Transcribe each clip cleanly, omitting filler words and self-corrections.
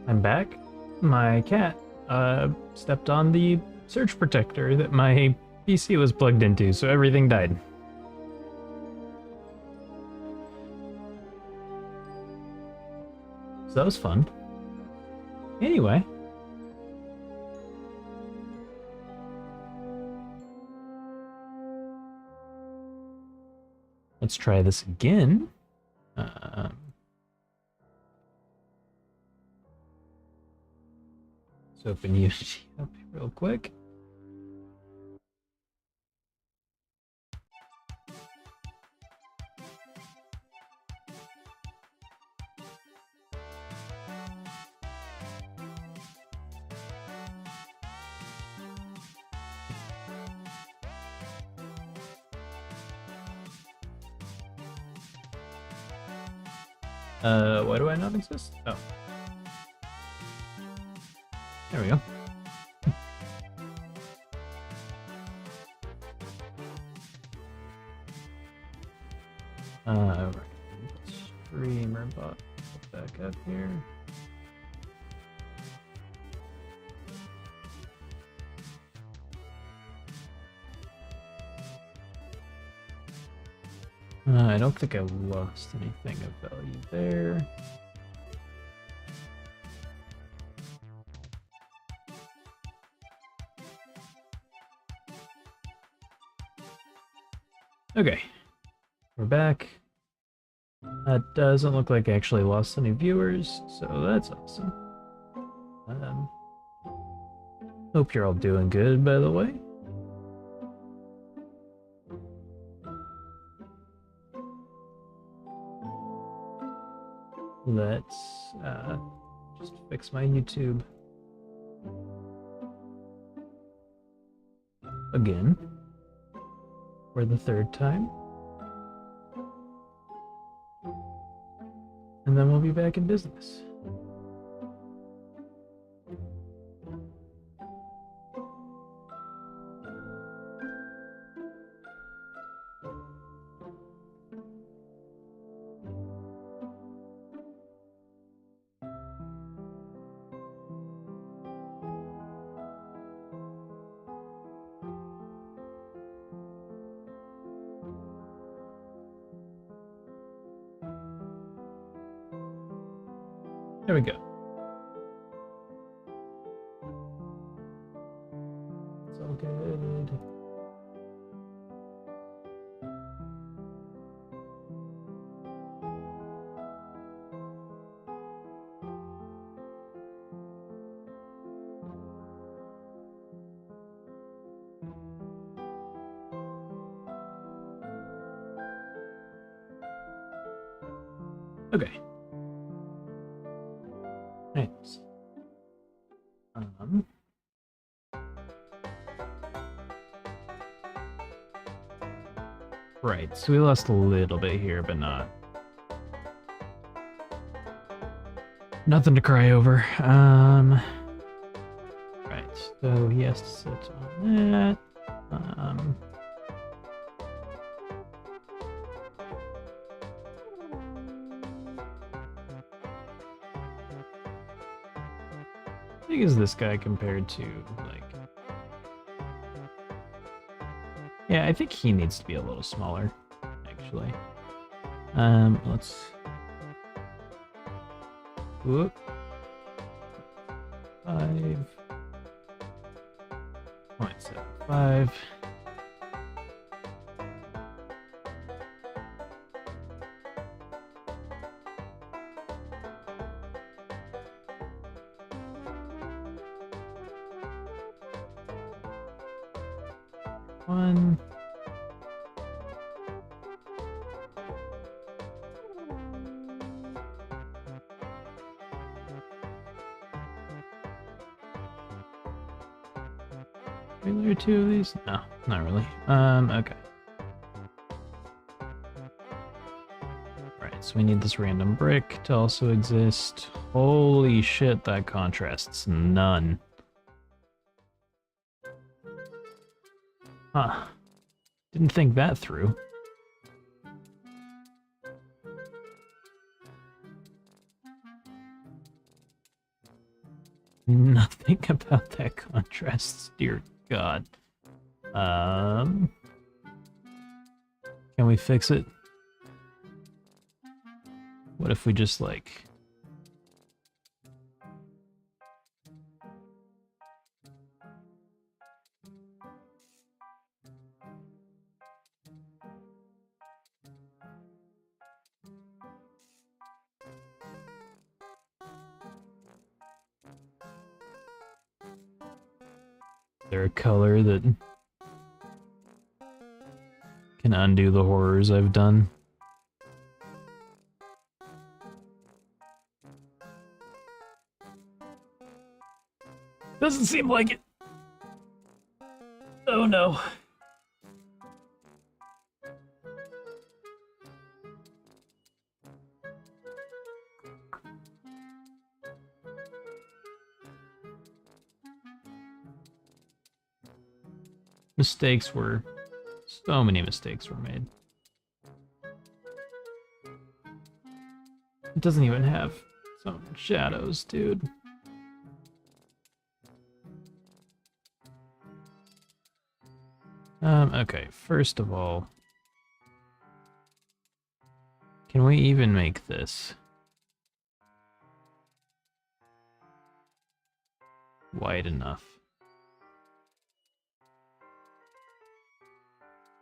I'm back. My cat stepped on the surge protector that my PC was plugged into, so everything died. So that was fun. Anyway. Let's try this again. Let's open Unity up real quick. Why do I not exist? Oh. There we go. Right. Streamer bot back up here. I don't think I lost anything of value there. Okay, we're back. That doesn't look like I actually lost any viewers, so that's awesome. Hope you're all doing good, by the way. Let's just fix my YouTube again for the third time. And then we'll be back in business. There we go. It's all good. Okay. Right. Right, so we lost a little bit here, but nothing to cry over. Right, so he has to sit on that. How big is this guy compared to, like... Yeah, I think he needs to be a little smaller, actually. Let's... Whoop. 5.75. One. Are there two of these? No, not really. Okay. Right, so we need this random brick to also exist. Holy shit, that contrasts none. Huh. Didn't think that through. Nothing about that contrasts, dear God. Can we fix it? What if we just like... Is there a color that can undo the horrors I've done? Doesn't seem like it. Oh no. So many mistakes were made. It doesn't even have some shadows, dude. Okay, first of all, can we even make this wide enough?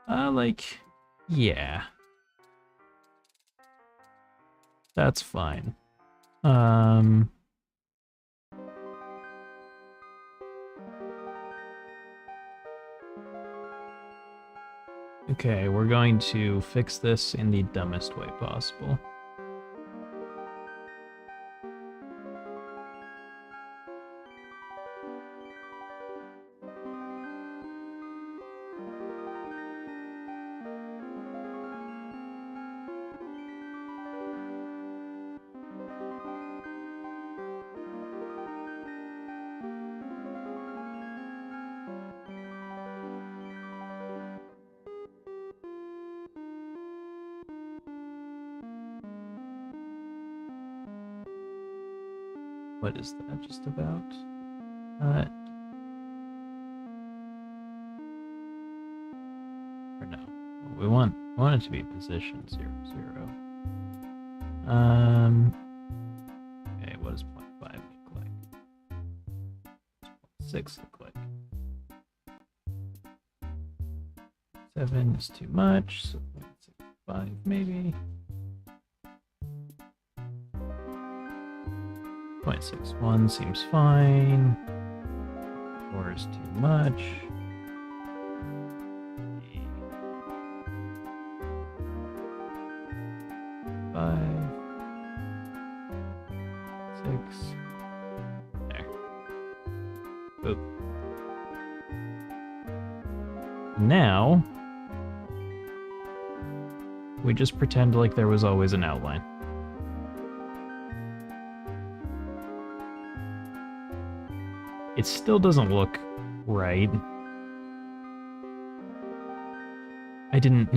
Like, yeah. That's fine. Okay, we're going to fix this in the dumbest way possible. What is that just about? Or no. We want it to be position 0, 0. Okay, what does 0.5 look like? 6 look like? 7 is too much, so 0.65 maybe. 0.61 seems fine. 4 is too much. 5, 6. There. Boop. Now, we just pretend like there was always an outline. It still doesn't look right. I didn't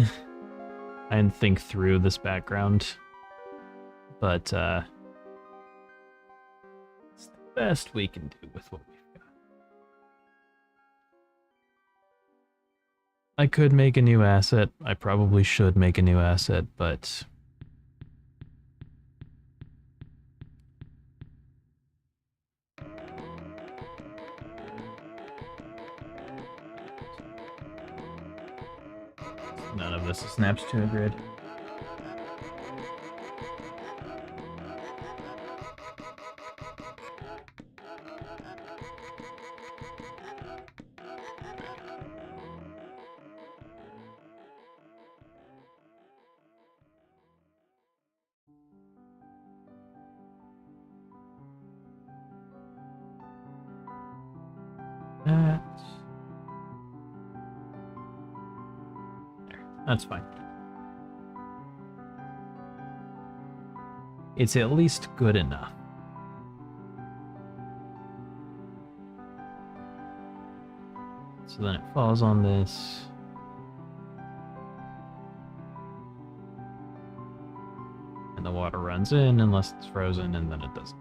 think through this background, but it's the best we can do with what we've got. I could make a new asset. I probably should make a new asset, but none of this snaps to a grid. That's fine. It's at least good enough. So then it falls on this. And the water runs in unless it's frozen, and then it doesn't.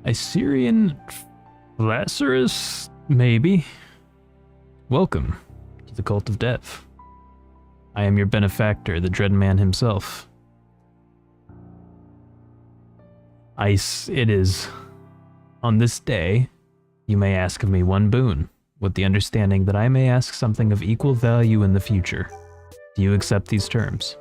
Iserian Lazarus? Maybe. Welcome to the Cult of Dev. I am your benefactor, the Dreadman himself. Ice it is. On this day, you may ask of me one boon, with the understanding that I may ask something of equal value in the future. Do you accept these terms?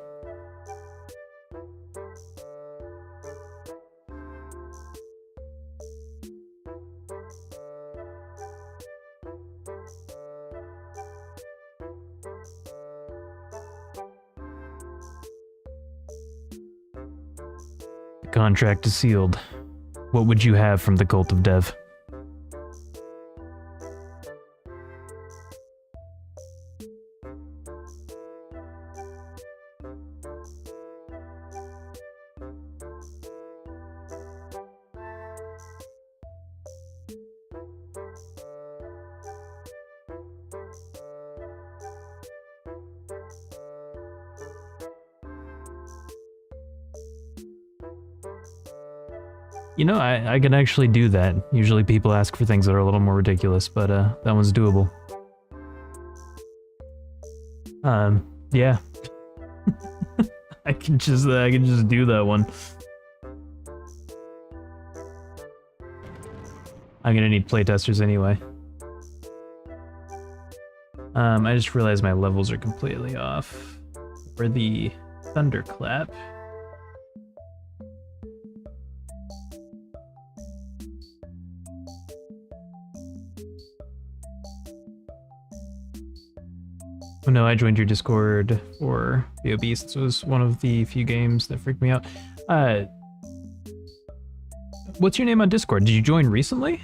The contract is sealed. What would you have from the Cult of Dev? You know, I can actually do that. Usually people ask for things that are a little more ridiculous, but that one's doable. Yeah. I can just do that one. I'm gonna need playtesters anyway. I just realized my levels are completely off. For the Thunderclap. Oh no, I joined your Discord for BO Beasts. It was one of the few games that freaked me out. What's your name on Discord? Did you join recently?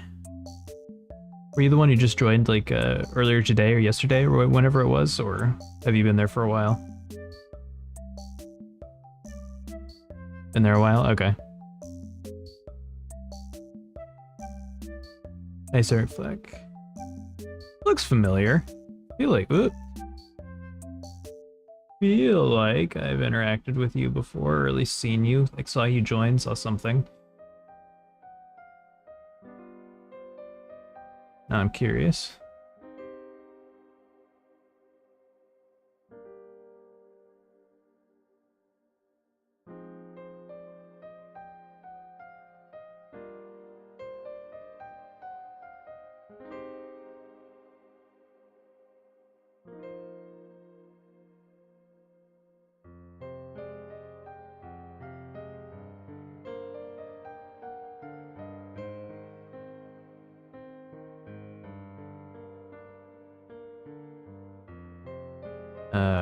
Were you the one who just joined like earlier today or yesterday or whenever it was, or have you been there for a while? Been there a while? Okay. Nice art fleck. Looks familiar. Feel like I've interacted with you before, or at least seen you. Like saw you join, saw something. Now I'm curious.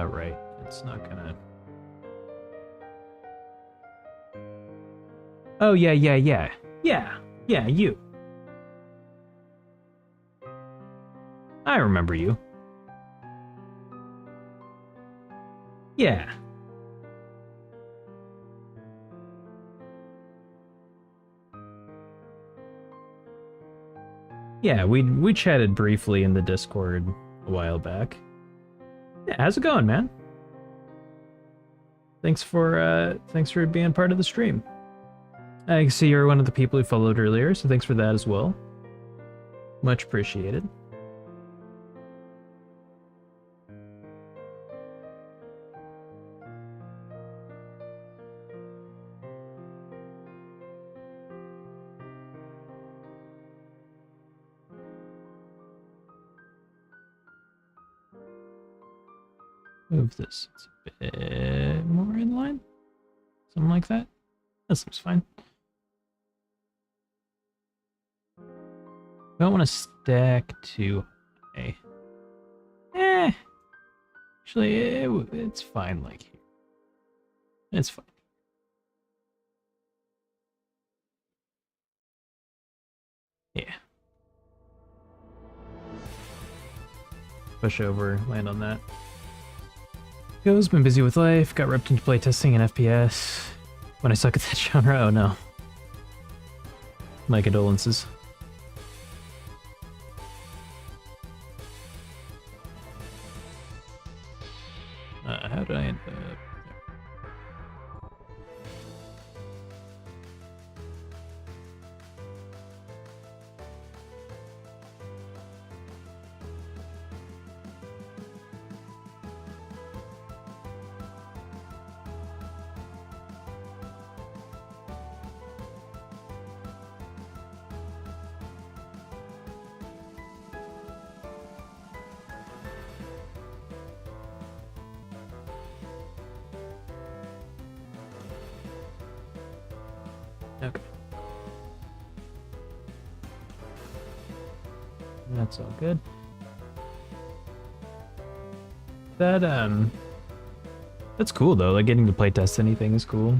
Right. It's not gonna... Oh, yeah, you. I remember you. Yeah. Yeah, we chatted briefly in the Discord a while back. Yeah, how's it going, man? Thanks for being part of the stream. I can see you're one of the people who followed earlier, so thanks for that as well. Much appreciated. Move this a bit more in line. Something like that. That seems fine. Don't want to stack too high. Actually, it's fine like here. It's fine. Yeah. Push over, land on that. Goes, been busy with life, got roped into playtesting and FPS. When I suck at that genre, oh no. My condolences. How did I end up? Okay. That's all good. That's cool though. Like getting to play test anything is cool.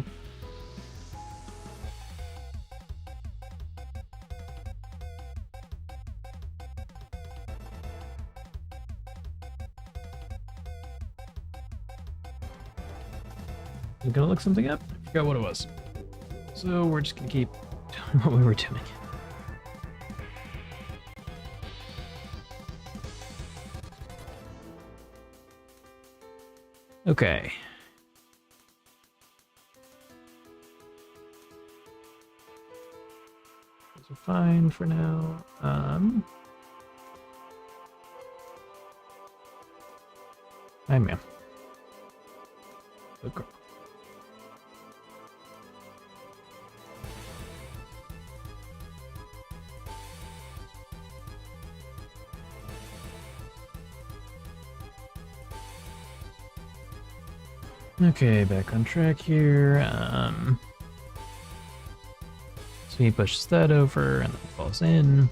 I'm gonna look something up. I forgot what it was. So we're just gonna keep doing what we were doing. Okay. Those are fine for now. Hi, ma'am. Okay. Okay, back on track here. So he pushes that over and then falls in.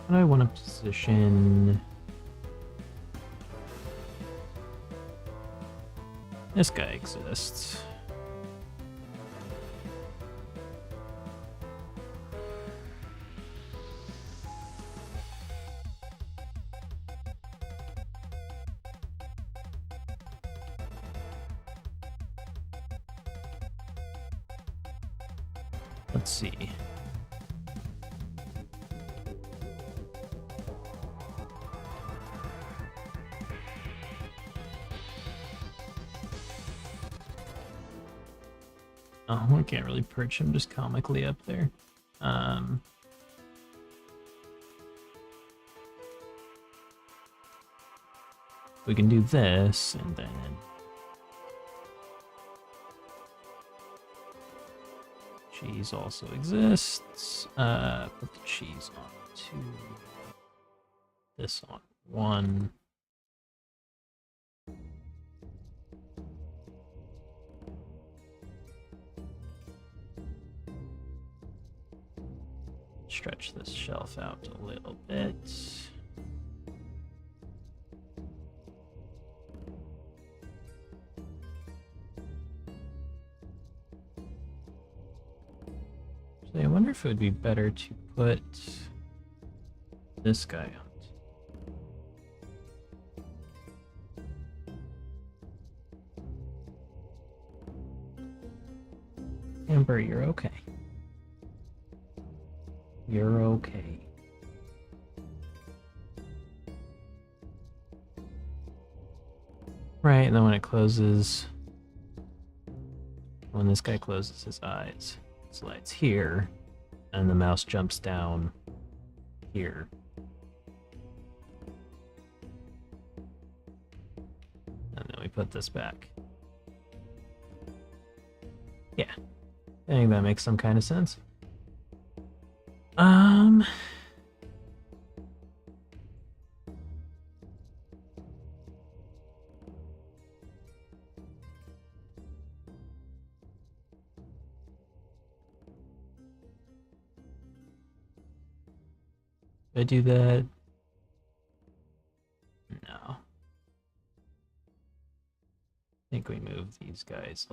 I want to position this guy exists. Let's see. Oh, I can't really perch him just comically up there. We can do this, and then cheese also exists. Put the cheese on 2. This on 1. Stretch this shelf out a little bit. So I wonder if it would be better to put this guy on. Amber, you're okay. You're okay. Right, and then when it closes, when this guy closes his eyes, it slides here, and the mouse jumps down here. And then we put this back. Yeah, I think that makes some kind of sense. Did I do that? No. I think we move these guys.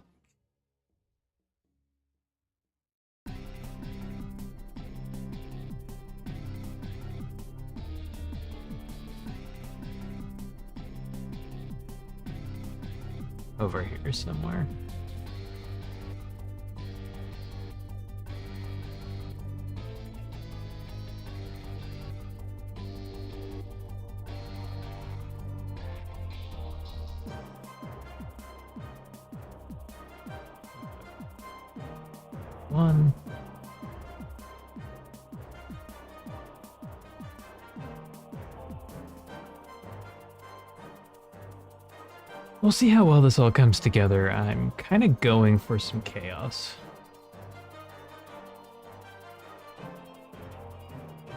Over here somewhere. one. We'll see how well this all comes together. I'm kind of going for some chaos.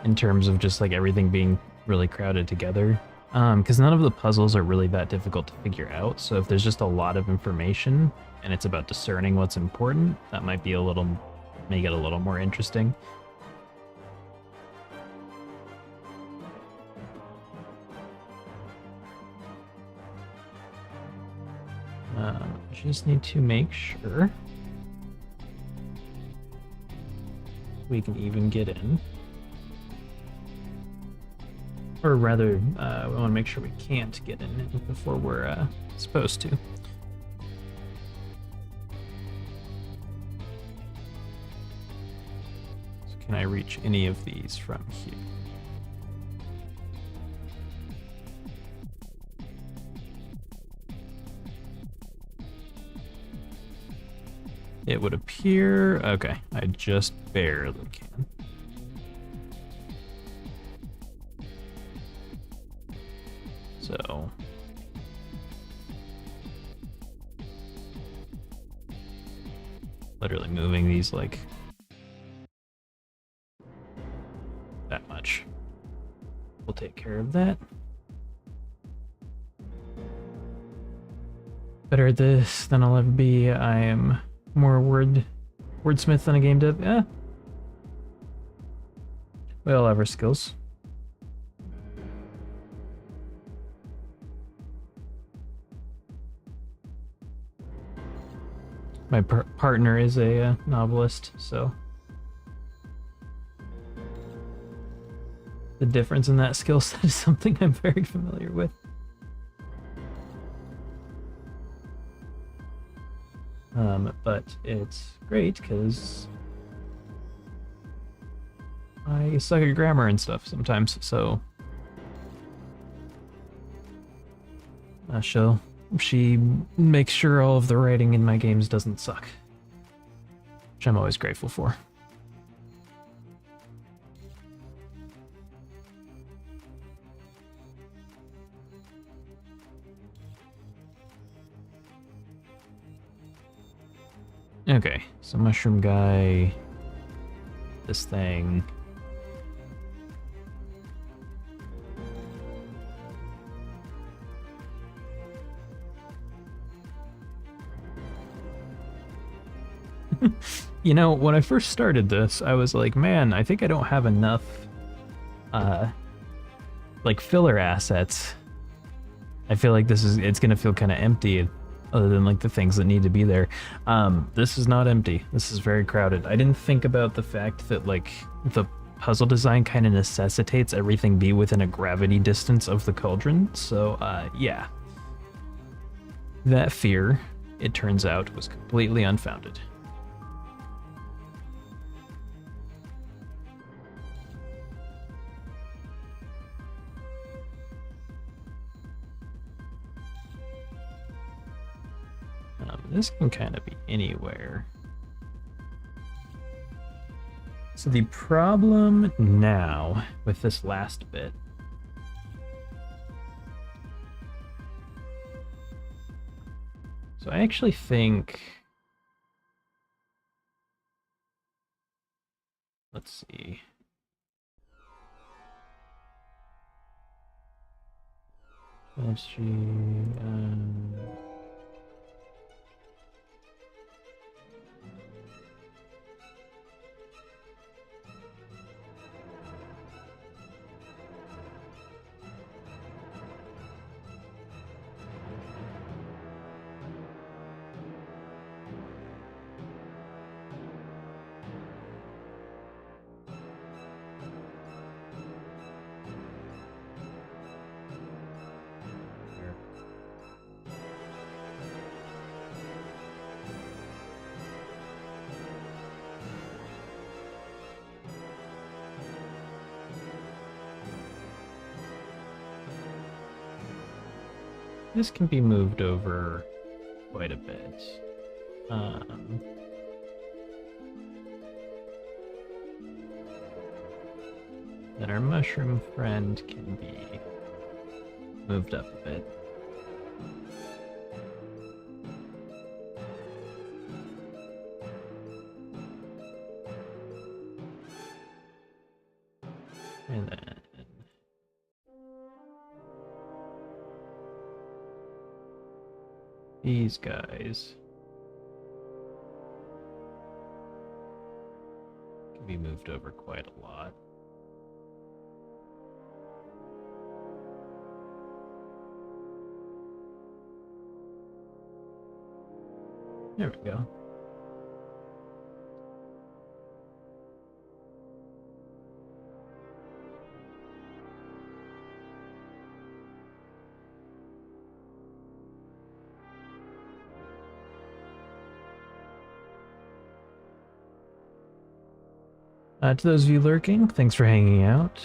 In terms of just like everything being really crowded together. Because none of the puzzles are really that difficult to figure out. So if there's just a lot of information and it's about discerning what's important, that might be make it a little more interesting. Just need to make sure we can even get in. Or rather, we want to make sure we can't get in before we're supposed to. So can I reach any of these from here? It would appear... Okay, I just barely can. So... literally moving these like... that much. We'll take care of that. Better at this than I'll ever be. I am more wordsmith than a game dev. Yeah. We all have our skills. My partner is a novelist, so the difference in that skill set is something I'm very familiar with. But it's great because I suck at grammar and stuff sometimes, so she makes sure all of the writing in my games doesn't suck, which I'm always grateful for. Okay, so mushroom guy, this thing. You know, when I first started this, I was like, man, I think I don't have enough, like filler assets. I feel like it's gonna feel kind of empty. Other than like the things that need to be there. This is not empty. This is very crowded. I didn't think about the fact that like the puzzle design kind of necessitates everything be within a gravity distance of the cauldron. So yeah. That fear, it turns out, was completely unfounded. This can kind of be anywhere. So the problem now with this last bit so I actually think, let's see. This can be moved over quite a bit. Then our mushroom friend can be moved up a bit. And then these guys can be moved over quite a lot. There we go. To those of you lurking, thanks for hanging out.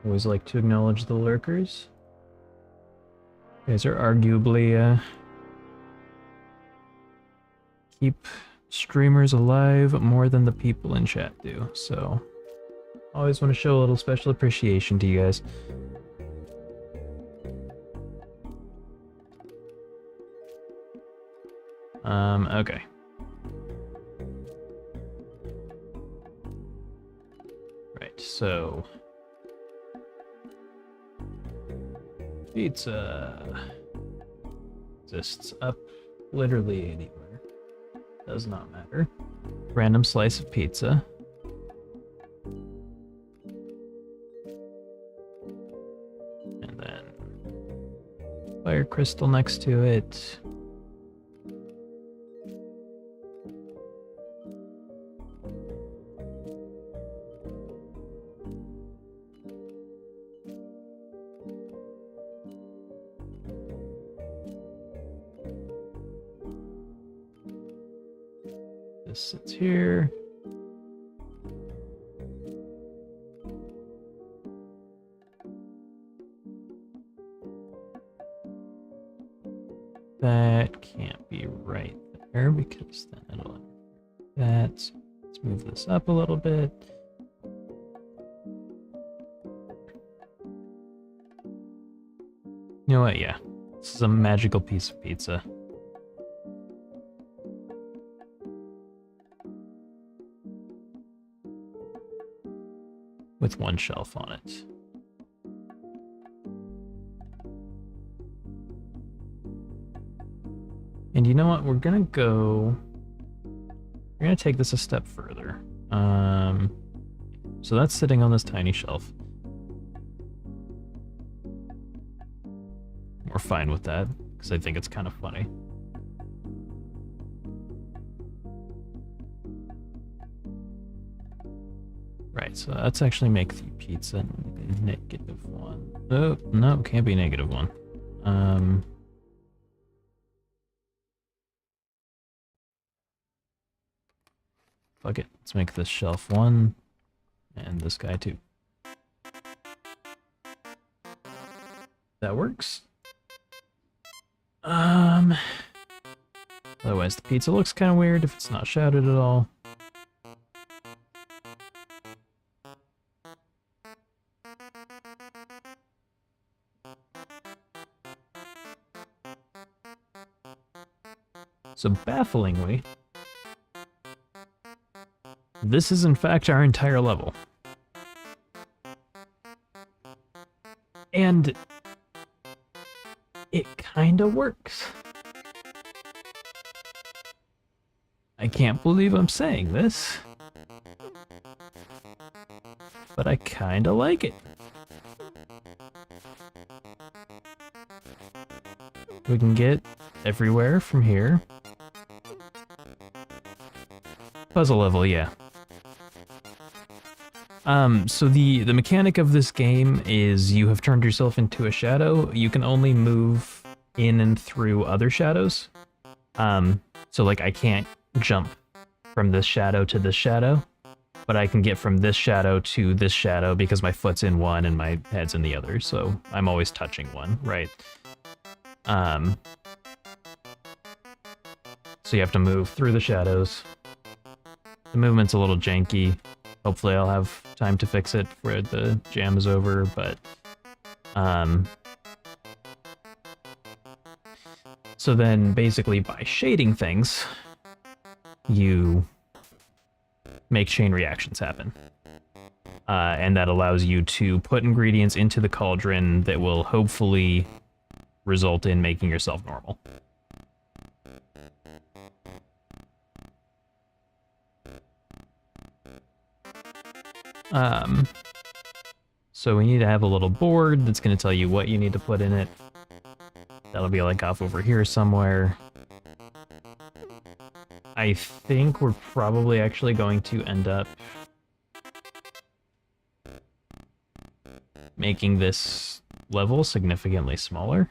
Always like to acknowledge the lurkers. You guys are arguably keep streamers alive more than the people in chat do, so always want to show a little special appreciation to you guys. Okay. Right, so pizza exists up literally anywhere. Does not matter. Random slice of pizza. And then fire crystal next to it. This sits here. That can't be right there because then it'll that. Let's move this up a little bit. You know what? Yeah, this is a magical piece of pizza. With one shelf on it. And you know what? We're gonna take this a step further. So that's sitting on this tiny shelf. We're fine with that, because I think it's kind of funny. Right, so let's actually make the pizza -1. Oh, no, can't be -1. Fuck it, let's make this shelf 1, and this guy 2. That works. Otherwise the pizza looks kind of weird if it's not shadowed at all. So bafflingly, this is in fact our entire level. And it kinda works. I can't believe I'm saying this, but I kinda like it. We can get everywhere from here. Puzzle level, yeah. So the mechanic of this game is you have turned yourself into a shadow. You can only move in and through other shadows. So like I can't jump from this shadow to this shadow, but I can get from this shadow to this shadow because my foot's in one and my head's in the other, so I'm always touching one, right? So you have to move through the shadows. The movement's a little janky. Hopefully I'll have time to fix it before the jam is over, but so then basically by shading things, you make chain reactions happen. And that allows you to put ingredients into the cauldron that will hopefully result in making yourself normal. So we need to have a little board that's going to tell you what you need to put in it. That'll be like off over here somewhere. I think we're probably actually going to end up making this level significantly smaller.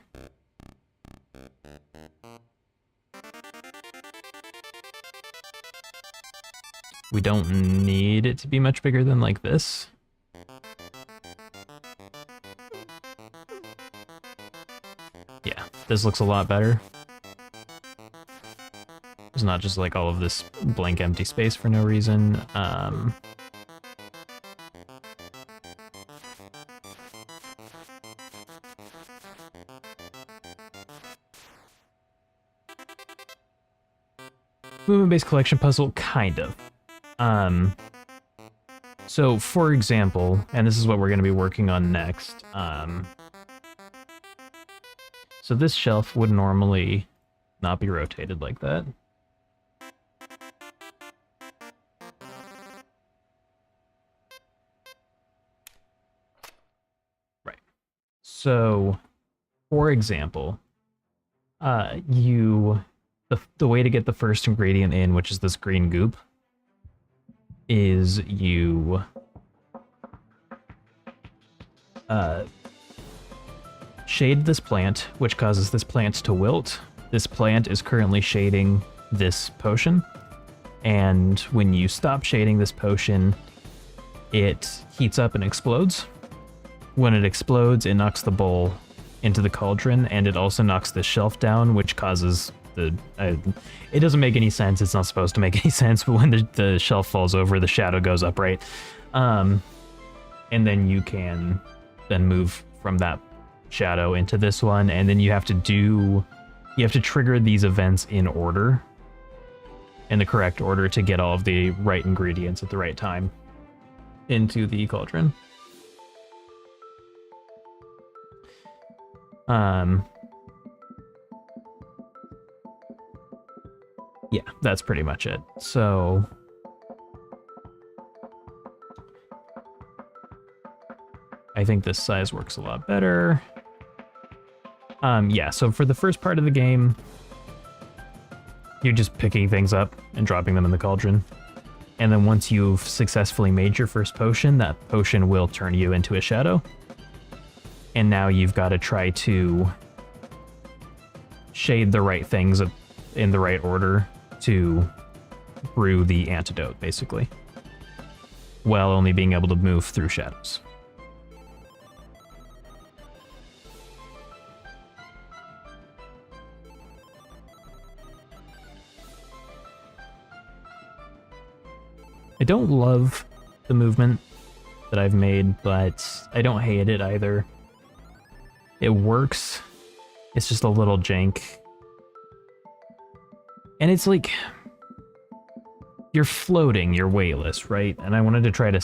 We don't need it to be much bigger than like this. Yeah, this looks a lot better. There's not just like all of this blank empty space for no reason. Movement-based collection puzzle, kind of. So for example, and this is what we're going to be working on next, so this shelf would normally not be rotated like that. Right. So, for example, the way to get the first ingredient in, which is this green goop, is you shade this plant, which causes this plant to wilt. This plant is currently shading this potion, and when you stop shading this potion, it heats up and explodes. When it explodes, it knocks the bowl into the cauldron, and it also knocks the shelf down, which causes the... it doesn't make any sense. It's not supposed to make any sense, but when the shelf falls over, the shadow goes up, right? And then you can then move from that shadow into this one, and then you have to trigger these events in order, in the correct order, to get all of the right ingredients at the right time into the cauldron. Yeah, that's pretty much it. So I think this size works a lot better. Yeah, so for the first part of the game, you're just picking things up and dropping them in the cauldron. And then once you've successfully made your first potion, that potion will turn you into a shadow. And now you've got to try to shade the right things in the right order to brew the antidote, basically, while only being able to move through shadows. I don't love the movement that I've made, but I don't hate it either. It works. It's just a little jank. And it's like, you're floating, you're weightless, right? And I wanted to try to